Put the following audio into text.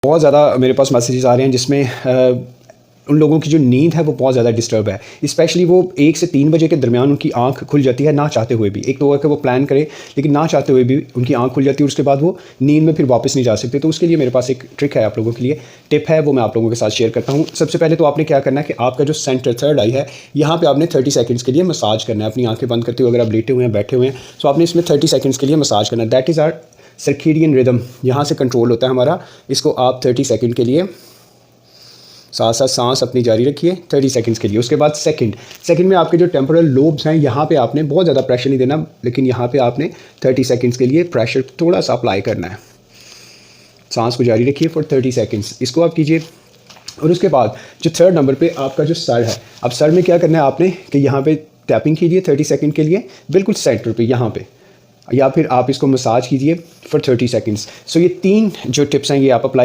बहुत ज़्यादा मेरे पास मैसेजेस आ रहे हैं जिसमें उन लोगों की जो नींद है वो बहुत ज़्यादा डिस्टर्ब है। स्पेशली वो 1 से 3 बजे के दरमियान उनकी आंख खुल जाती है ना चाहते हुए भी। एक तो है कि वो प्लान करे लेकिन ना चाहते हुए भी उनकी आंख खुल जाती है और उसके बाद वो नींद में फिर वापस नहीं जा सकते। तो उसके लिए मेरे पास एक ट्रिक है आप लोगों के लिए, टिप है, वो मैं आप लोगों के साथ शेयर करता हूँ। सबसे पहले तो आपने क्या करना है कि आपका जो सेंटर थर्ड आई है यहाँ पर आपने 30 सेकेंड्स के लिए मसाज करना है। अपनी आँखें बंद करते हुए अगर आप लेटे हुए हैं बैठे हुए हैं तो आपने इसमें 30 सेकेंड्स के लिए मसाज करना है। That is our circadian rhythm, यहाँ से कंट्रोल होता है हमारा। इसको आप 30 सेकेंड के लिए साथ साथ सांस अपनी जारी रखिए 30 सेकंड्स के लिए। उसके बाद सेकंड में आपके जो टेम्पोरल लोब्स हैं यहाँ पे आपने बहुत ज़्यादा प्रेशर नहीं देना, लेकिन यहाँ पे आपने 30 सेकंड्स के लिए प्रेशर थोड़ा सा अप्लाई करना है। सांस को जारी रखिए फॉर 30 सेकंड्स, इसको आप कीजिए। और उसके बाद जो थर्ड नंबर पे आपका जो सर है, अब सर में क्या करना है आपने कि यहाँ पे टैपिंग कीजिए 30 सेकंड के लिए बिल्कुल सेंटर पे यहाँ पे, या फिर आप इसको मसाज कीजिए फॉर 30 सेकंड्स। सो ये 3 जो टिप्स हैं ये आप अप्लाई